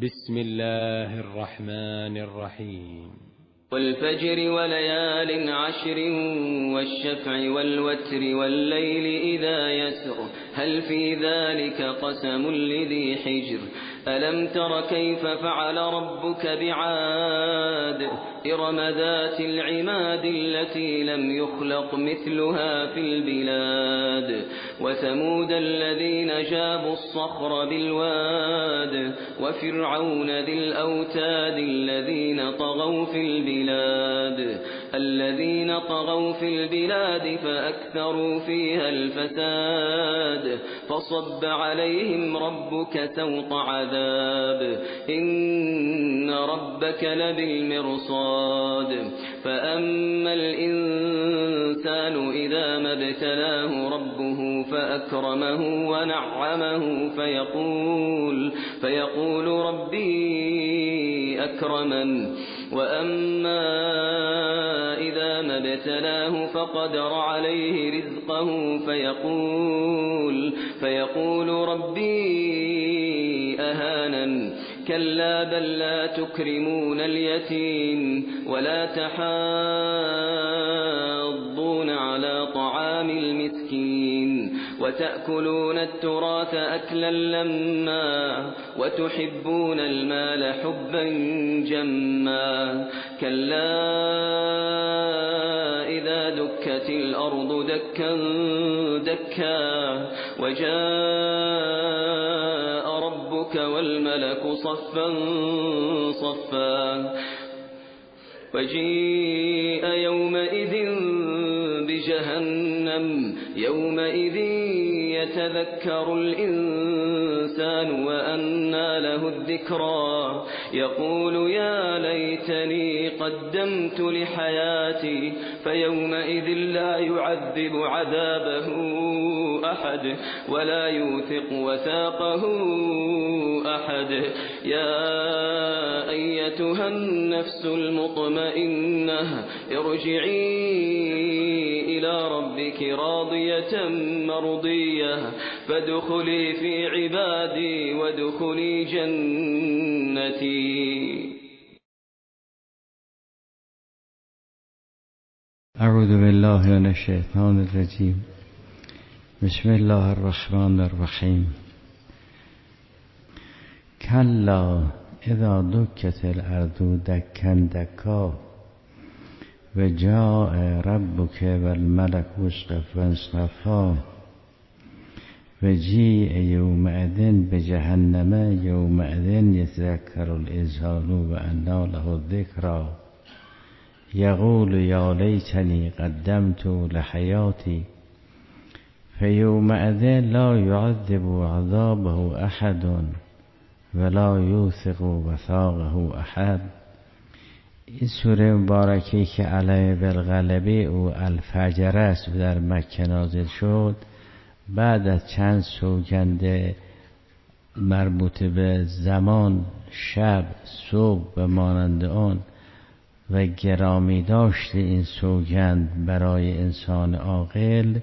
بسم الله الرحمن الرحيم. والفجر وليال عشر والشفع والوتر والليل إذا يسر هل في ذلك قسم لذي حجر ألم تر كيف فعل ربك بعاد إرم ذات العماد التي لم يخلق مثلها في البلاد وثمود الذين جابوا الصخر بالواد وفرعون ذي الأوتاد الذين طغوا في البلاد فأكثروا فيها الفساد فصب عليهم ربك سوط عذاب إن ربك لبالمرصاد فأما الإنسان إذا ما ابتلاه ربه فأكرمه ونعمه فيقول ربي أكرمن وأما إذا ما ابتلاه فقدر عليه رزقه فيقول ربي أهانن كلا بل لا تكرمون اليتيم ولا تحاضون على طعام المسكين وتأكلون التراث أكلا لما وتحبون المال حبا جما كلا إذا دكت الأرض دكا دكا وجاء ربك والملك صفا صفا وجيء يومئذ بجهنم يومئذ يتذكر الإنسان وأنى له الذكرى يقول يا ليتني قدمت لحياتي فيومئذ لا يعذب عذابه أحد ولا يوثق وثاقه أحد يا أيتها النفس المطمئنة ارجعي إلى ربك راضية مرضية فادخلي في عبادي وادخلي جنتي. اعوذ بالله من الشیطان الرجیم. بسم الله الرحمن الرحیم. کلا اذا دکت الارض دکا دکا و جاء ربک والملک صفا صفا و جیء یومئذ بجهنم یومئذ یتذکر الانسان و انى له الذکری یقول یا لیتنی قدمت لحیاتی فیومئذ لا یعذب عذابه احد ولا یوثق وثاقه احد. این سوره مبارکی که علیه بالغلبه او الفجر است و در مکه نازل شد بعد از چند سوگند مربوط به زمان، شب، صبح و مانند آن و گرامی داشت این سوگند برای انسان عاقل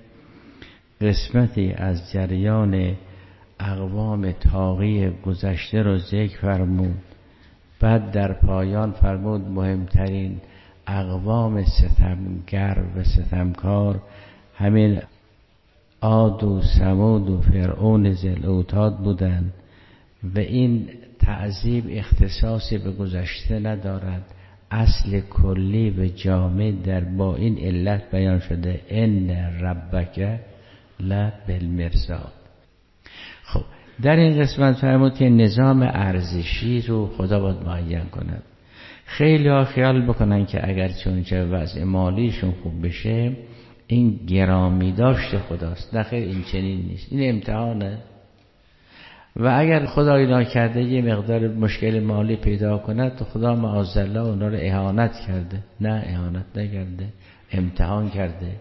قسمتی از جریان اقوام طاغی گذشته را ذکر فرمود. بعد در پایان فرمود مهمترین اقوام ستمگر و ستمکار همین عاد و ثمود و فرعون ذی الاوتاد بودند و این تعذیب اختصاصی به گذشته ندارد، اصل کلی و جامع در با این علت بیان شده ان ربک لبالمرصاد. خب در این قسمت فرمود که نظام ارزشی رو خدا باید معین کند. خیلی ها خیال بکنن که اگر چونچه وضع مالیشون خوب بشه این گرامی داشت خداست. نه خیر، این چنین نیست، این امتحانه و اگر خدا اینا کرده یه مقدار مشکل مالی پیدا کند تو خدا معاذالله اونا رو اهانت کرده. نه، اهانت نکرده، امتحان کرده.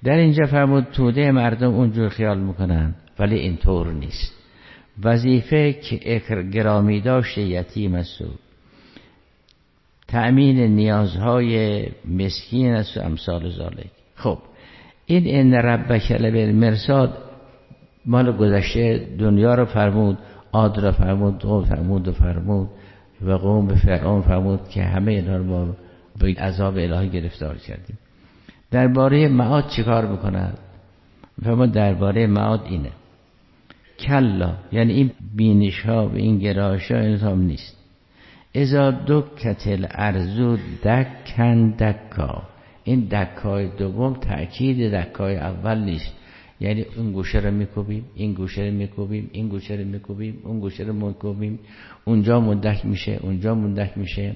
در اینجا فرمود توده مردم اونجور خیال میکنن ولی اینطور نیست. وظیفه که گرامی داشت یتیم است و تأمین نیازهای مسکین است و امثال ذالک. خب این ان ربک لبالمرصاد مال گذشته دنیا رو فرمود، عاد را فرمود، قوم ثمود را فرمود و قوم فرعون فرمود که همه اینا رو ما به عذاب الهی گرفتار کردیم. درباره معاد چیکار میکنند؟ فرمود درباره معاد اینه: کلا، یعنی این بینش ها و این گرایش ها اینطور نیست. اذا دکت الارض دکن دکا، این دکای دوم تأکید دکای اول نیست. یعنی اون گوشه رو میکوبیم، این گوشه رو میکوبیم، این گوشه رو میکوبیم، اون گوشه رو میکوبیم، اونجا مندک میشه، اونجا مندک میشه.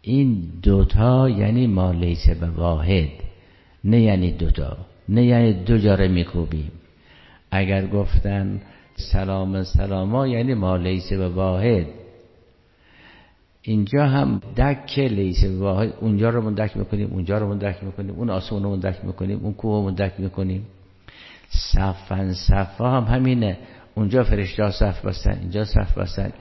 این دوتا یعنی ما لیس به واحد، نه یعنی دوتا، نه یعنی دو جا رو میکوبیم. اگر گفتن سلام سلاما یعنی ما لیس به واحد. اینجا هم دک لیس به واحد، اونجا رو مندک میکنیم، اونجا رو مندک میکنیم، اون آسمون رو مندک میکنیم، اون کوه رو مندک میکنیم. صفا صفا هم همینه، اونجا فرشته صف بستن، اینجا صف بستن.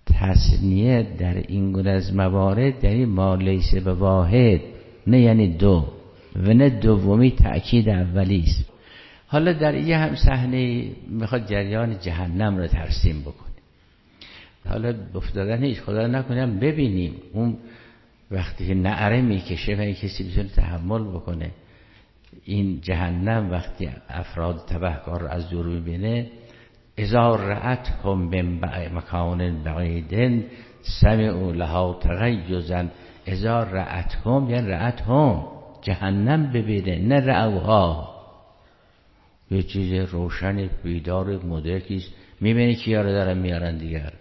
تثنیه در این گونه از موارد یعنی ما لیس به واحد، نه یعنی دو، و نه دومی تأکید اولی است. حالا در یه هم صحنه میخواد جریان جهنم رو ترسیم بکنه. حالا افتادن هیچ خدا نکنم ببینیم اون وقتی که نعره میکشه و این کسی بتونه تحمل بکنه. این جهنم وقتی افراد تبهکار رو از دور میبینه، اذا رأتهم من مکان بعید سمعوا لها تغیظا. اذا رأتهم یعنی رأتهم، جهنم ببینه، نه رأوها. یه چیز روشن بیدار مدرکیست، میبینی کیا رو دارن میارن دیگر.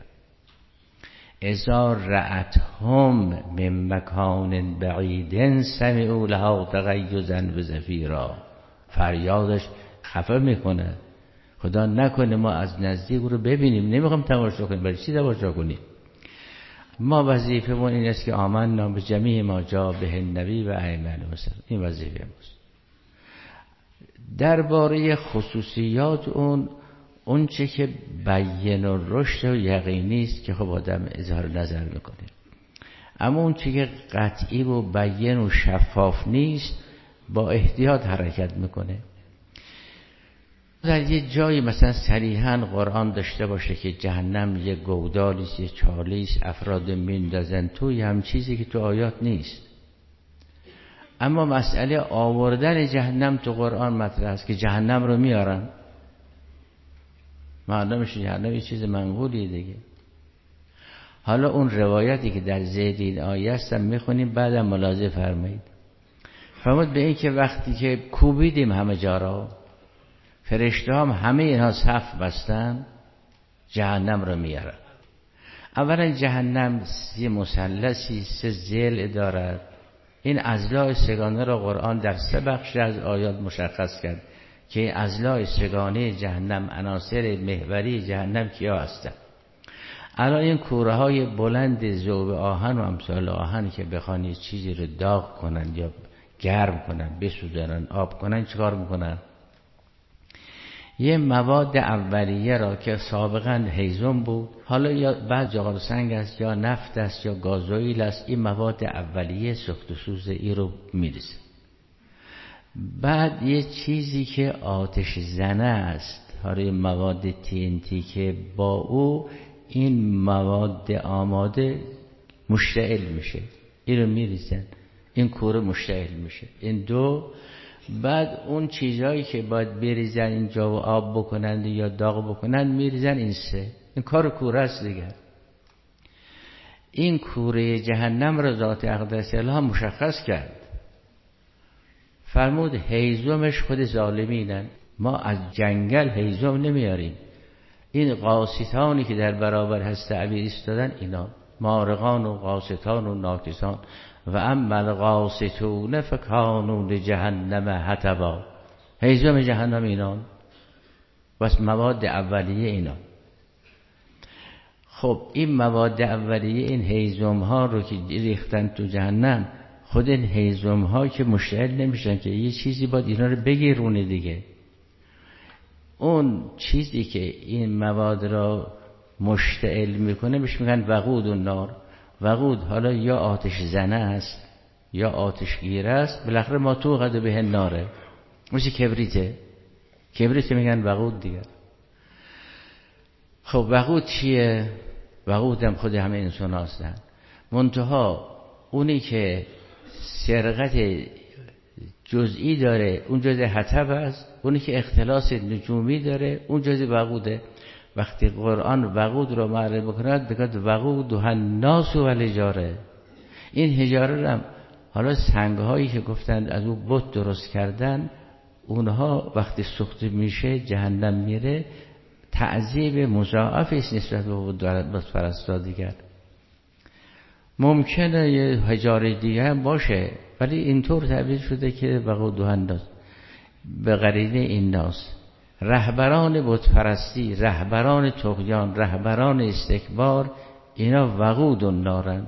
اذا رأتهم من مکان بعید سمعوا لها تغیظا و زفیرا، فریادش خفه میکنه. خدا نکنه ما از نزدیک رو ببینیم، نمیخوام تماشا کنیم. برای چی تماشا کنیم؟ ما وظیفه‌مون این است که آمنا به جمیع ما جاء به النبی و آمنوا مثلا، این وظیفه ماست. درباره خصوصیات اون چه که بیان و رشد و یقینی است که خب آدم اظهار نظر میکنه، اما اون چه که قطعی و بیان و شفاف نیست با احتیاط حرکت میکنه. در یه جایی مثلا صریحاً قرآن داشته باشه که جهنم یه گودالیست، یه چالیست، افراد میندازن توی، هم چیزی که تو آیات نیست. اما مسئله آوردن جهنم تو قرآن مطرح است که جهنم رو میارن. معلومش جهنم یه چیز منقولیه دیگه. حالا اون روایتی که در ذیل این آیه است میخونیم، بعدم ملاحظه فرمایید. فرمود به این که وقتی که کوبیدیم همه جا را، فرشته هم همه اینها صف بستن، جهنم رو میارن. اولا جهنم یه مثلثی، 3 ضلع دارد. این اضلاع سگانه را قرآن در 3 بخش از آیات مشخص کرد که اضلاع سگانه جهنم، عناصر محوری جهنم کیا هستند. الان این کوره های بلند ذوب آهن و امثال آهن که بخوان یه چیزی رو داغ کنن یا گرم کنن، بسوزنن، آب کنن، چیکار میکنن؟ یه مواد اولیه را که سابقا هیزم بود، حالا یا بعد جغل سنگ است یا نفت است یا گازوئیل است، این مواد اولیه سوخت و سوز ای رو میریزه. بعد یه چیزی که آتش زنه است، حالا مواد TNT که با او این مواد آماده مشتعل میشه، این رو میریزن، این کوره مشتعل میشه. این دو. بعد اون چیزهایی که باید بریزن اینجا و آب بکنند یا داغ بکنند میریزن، این 3. این کار کوره است دیگر. این کوره جهنم را ذات اقدس الله مشخص کرد. فرمود هیزمش خود ظالمینن، ما از جنگل هیزم نمیاریم. این قاسطانی که در برابر هست تعبیر ایستادن، اینا مارغان و قاسطان و ناکسان. و اما القاسطون فکانوا لجهنم حطبا، هیزم جهنم اینان، بس مواد اولیه اینا. خب این مواد اولیه، این هیزم ها رو که ریختن تو جهنم، خود این هیزم ها که مشتعل نمیشن که یه چیزی باید اینا رو بگیرونه دیگه. اون چیزی که این مواد را مشتعل میکنه بهش میگن وقود النار. وقود حالا یا آتش زنه است یا آتش گیره است، بالاخره ما تو قد به ناره، مثل کبریته. کبریت میگن وقود دیگر. خب وقود چیه؟ وقود هم خود همه انسان هستن، منتها اونی که سرقت جزئی داره اون جزء حطب است، اونی که اختلاس نجومی داره اون جزء وقوده. وقتی قرآن وقود رو معرفی بکند بگد وقود الناس و الحجاره. این حجاره هم حالا سنگ هایی که گفتن از اون بت درست کردن، اونها وقتی سوخت میشه جهنم میره، تعذیب مضاعف است نسبت به بت پرستا دیگر. ممکنه یه حجاره دیگه هم باشه ولی اینطور تعبیر شده که وقود الناس به قرینه این ناس، رهبران بت پرستی، رهبران طغیان، رهبران استکبار، اینا وقود النارن،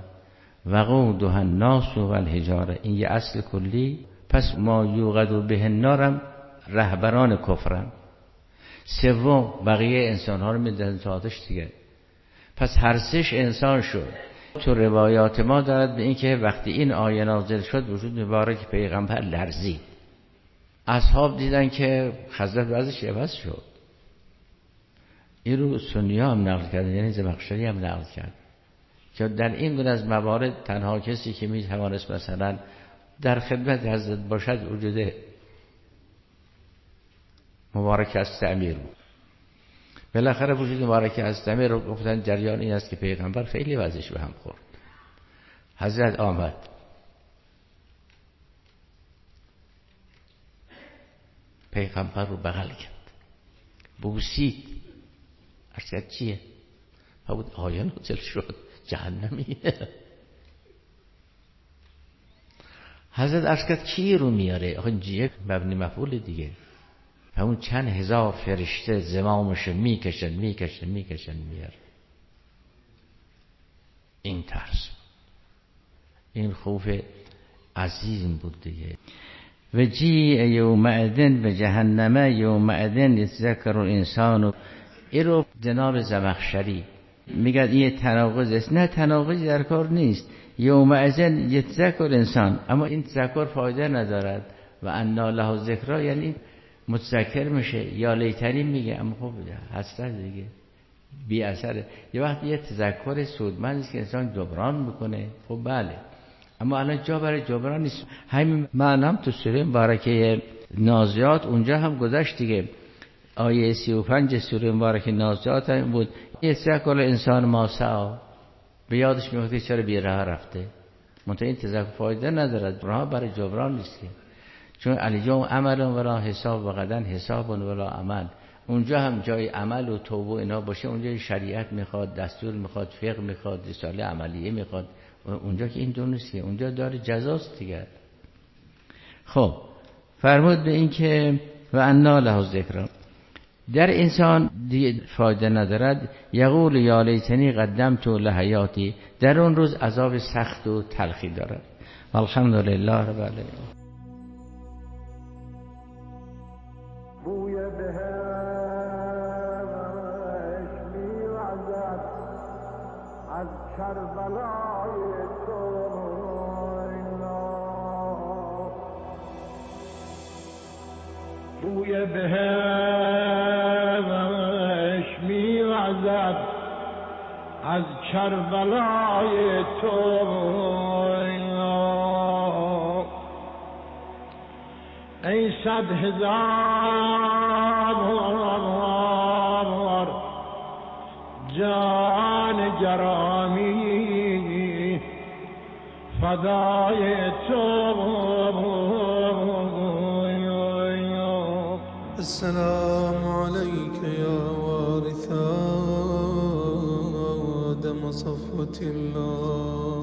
وقود الناس و الحجاره. این یه اصل کلی. پس ما یوقد به النارم رهبران کفرن. سوم بقیه انسان ها رو میدن تو آتش دیگه. پس هر سش انسان شد. تو روایات ما دارد به این که وقتی این آیه نازل شد وجود مبارک پیغمبر لرزید. اصحاب دیدن که حضرت وضعش عوض شد. این رو سنی ها هم نقل کردن، یعنی زمخشری هم نقل کرد که در این گونه از موارد تنها کسی که میتوانست مثلا در خدمت حضرت باشد وجود مبارک استعمیر بود. بالاخره وجود مبارک استعمیر رو گفتن جریان این است که پیغمبر خیلی وضعش به هم خورد. حضرت آمد، پیغمبر رو بغل کرد، بوسید، ارشد چیه؟ بود آیه نازل شد جهنمیه. حضرت ارشد کی رو میاره؟ آخه جیه مبنی مفعول دیگه. همون چند هزار فرشته زمامش میکشن میاره. این ترس، این خوف عظیم بود دیگه. و جیء یومئذ به جهنم یومئذ یتذکر الانسان. این رو جناب زمخشری میگه این تناقض است. نه تناقضی در کار نیست. یومئذ یتذکر الانسان، اما این تذکر فایده ندارد. و انا له ذکری یعنی متذکر میشه، یا لیتنی میگه اما خب حسرت دیگه بی اثره. یه وقت یه تذکر سودمند است که انسان جبران میکنه، خب بله، اما الان جا برای جبران نیست. همین معنی تو سوره مبارکه نازعات اونجا هم گذشت دیگه. آیه 35 سوره مبارکه نازعات هم بود یتذکر الانسان ما سعی. به یادش میفته چرا بی راه رفته. منتها این تذکر فایده ندارد، راه برای جبران نیست که، چون الیوم عمل ولا حساب و غدا حساب ولا عمل. اونجا هم جای عمل و توبه اینا باشه، اونجا شریعت میخواد، دستور میخواد، فقه میخواد، رساله عملیه میخواد. اونجا که این دو نیست، اونجا داره جزاست دیگر. خب فرمود به این که و انا له ذکر. در انسان دیگه فایده ندارد. یقول یا لیتنی قدمت لحیاتی. در اون روز عذاب سخت و تلخی دارد. الحمدلله رب العالمین. بوی بهش میوزد از کربلای تو، بوی بهش میوزد از کربلای تو. ای 100,000 جان گرامی فدای تو. السلام عليك يا وارث آدم صفوة الله.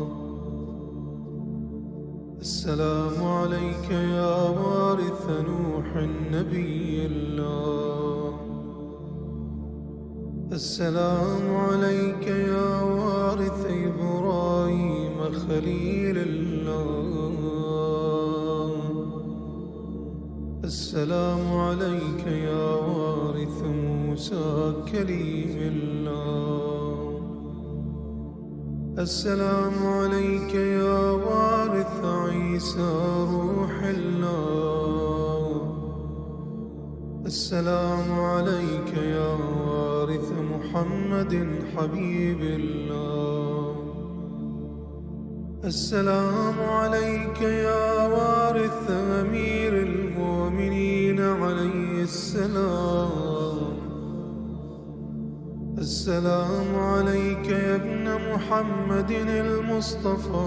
السلام عليك يا وارث نوح النبي الله. السلام عليك يا وارث إبراهيم خليل الله. السلام عليك يا وارث موسى كليم الله. السلام عليك يا وارث عيسى روح الله. السلام عليك يا وارث محمد محمد حبيب الله. السلام عليك يا وارث أمير المؤمنين عليه السلام. السلام عليك يا ابن محمد المصطفى.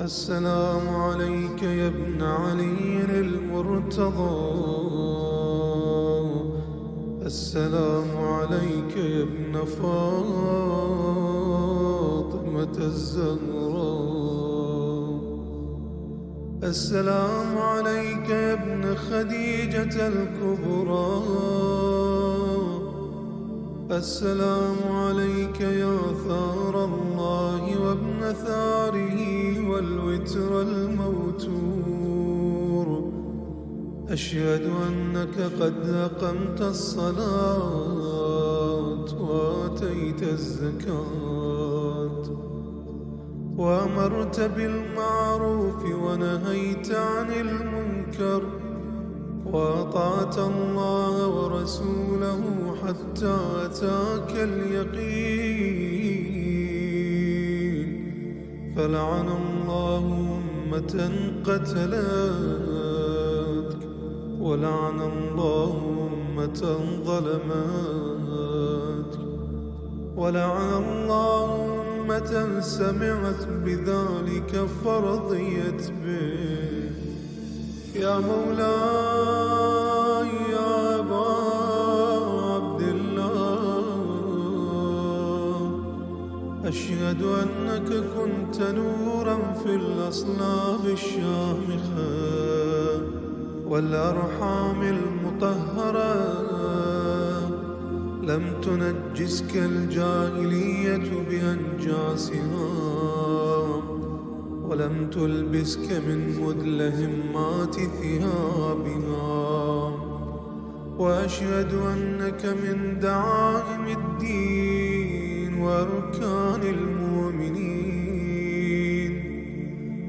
السلام عليك يا ابن علي المرتضى. السلام عليك يا ابن فاطمة الزهراء. السلام عليك يا ابن خديجة الكبرى. السلام عليك يا ثار الله وابن ثاره والوتر الموتور. أشهد أنك قد أقمت الصلاة وآتيت الزكاة وأمرت بالمعروف ونهيت عن المنكر وأطعت الله ورسوله حتى أتاك اليقين. فلعن الله أمة قتلتك ولعن الله أمة ظلمتك ولعن الله أمة سمعت بذلك فرضيت به. يا مولاي يا أبا عبد الله، أشهد أنك كنت نورا في الأصلاب الشامخة والأرحام المطهرة، لم تنجسك الجاهلية بأنجاسها ولم تلبسك من مدلهمات ثيابها. وأشهد أنك من دعائم الدين وأركان المؤمنين.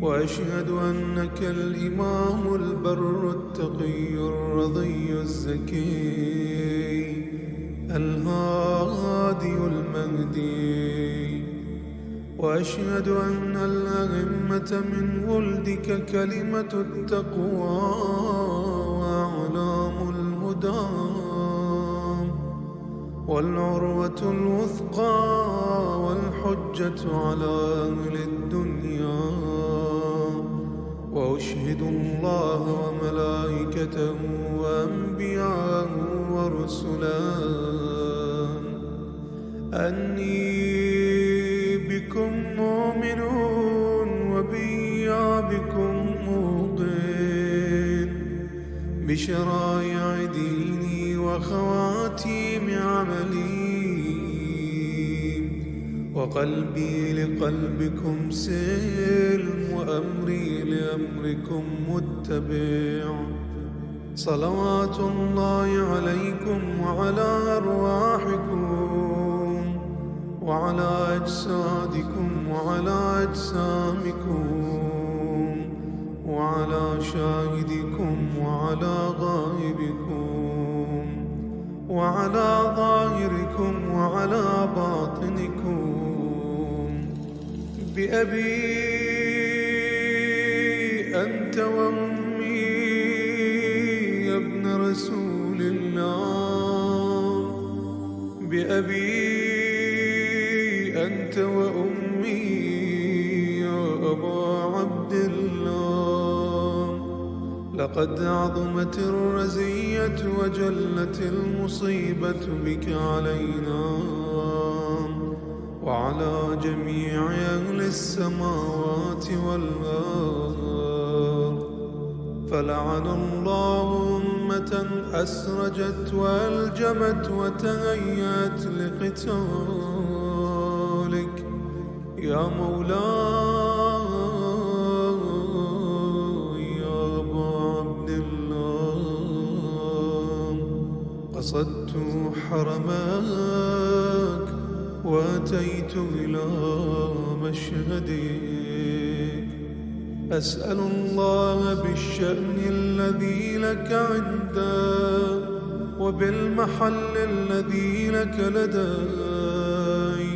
وأشهد أنك الإمام البر التقي الرضي الزكي الهادي المهدي. وأشهد أن الأئمة من ولدك كلمة التقوى وأعلام الهدى والعروة الوثقى والحجة على أهل الدنيا. وأشهد الله وملائكته وأنبياءه ورسله أني بكم مؤمن وبإيابكم موقن بشرائع ديني وخواتيم عملي، وقلبي لقلبكم سلم وأمري لأمركم متبع. صلوات الله عليكم وعلى أرواحكم وعلى أجسادكم وعلى أجسامكم وعلى شاهدكم وعلى غائبكم وعلى ظاهركم وعلى باطنكم. بأبي أنت وأمي يا ابن رسول الله. بأبي أنت وأمي يا أبا عبد الله. لقد عظمت الرزية وجلت المصيبة بك علينا وعلى جميع أهل السماوات والأرض. فلعن الله أمة أسرجت وألجمت وتهيأت لقتالك يا مولاي يا أبا عبد الله. قصدت حرمك وأتيت إلى مشهدك. أسأل الله بالشأن الذي لك عنده وبالمحل الذي لك لدي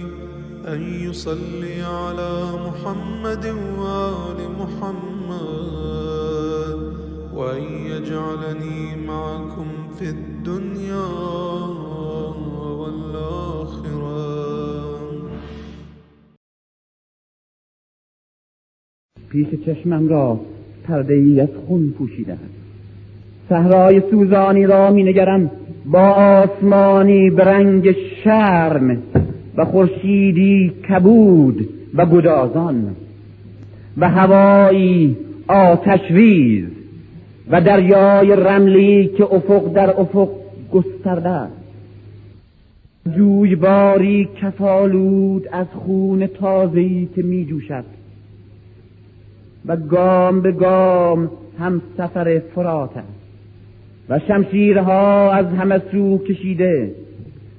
أن يصلي على محمد وآل محمد وأن يجعلني معكم في الدنيا والآخرة. پیش چشمم را پرده‌ای از خون پوشیده است. صحرای سوزانی را می نگرم با آسمانی به رنگ شرم و خورشیدی کبود و گدازان و هوایی آتش‌ریز و دریای رملی که افق در افق گسترده است. جویباری کفالود از خون تازه‌ای که می جوشد و گام به گام هم سفر فرات است و شمشیرها از همه سو کشیده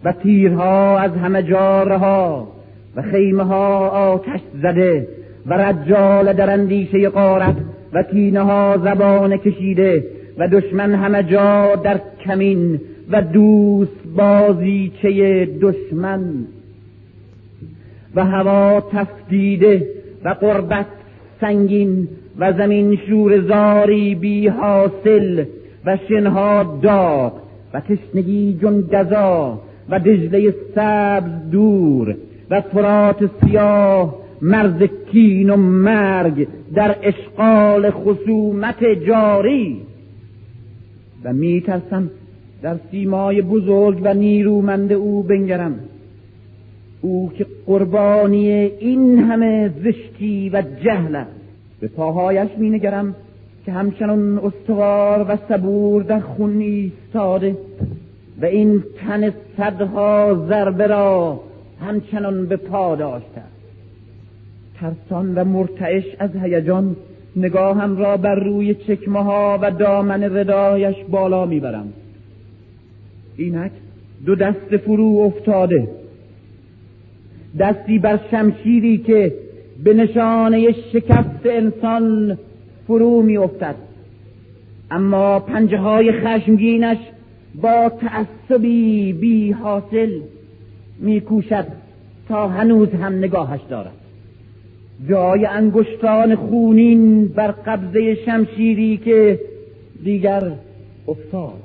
و تیرها از همه جا رها و خیمه ها آتش زده و رجال در اندیشه غارت و کینه ها زبان کشیده و دشمن همه جا در کمین و دوست بازیچه دشمن و هوا تفدیده و قربت سنگین و زمین شورزاری بی حاصل و شنها داغ و تشنگی جون گزا و دجله سبز دور و فرات سیاه مرز کین و مرگ در اشغال خصومت جاری. و می ترسم در سیمای بزرگ و نیرومند او بنگرم، او که قربانی این همه زشتی و جهل است. به پاهایش می نگرم که همچنان استوار و صبور در خون ایستاده و این تن صدها ضربه را همچنان به پا داشته. ترسان و مرتعش از هیجان نگاهم را بر روی چکمه ها و دامن ردایش بالا می برم. اینک دو دست فرو افتاده، دستی بر شمشیری که به نشانه شکست انسان فرو می افتد، اما پنجه های خشمگینش با تعصبی بی حاصل می کوشد تا هنوز هم نگاهش دارد. جای انگشتان خونین بر قبضه شمشیری که دیگر افتاد.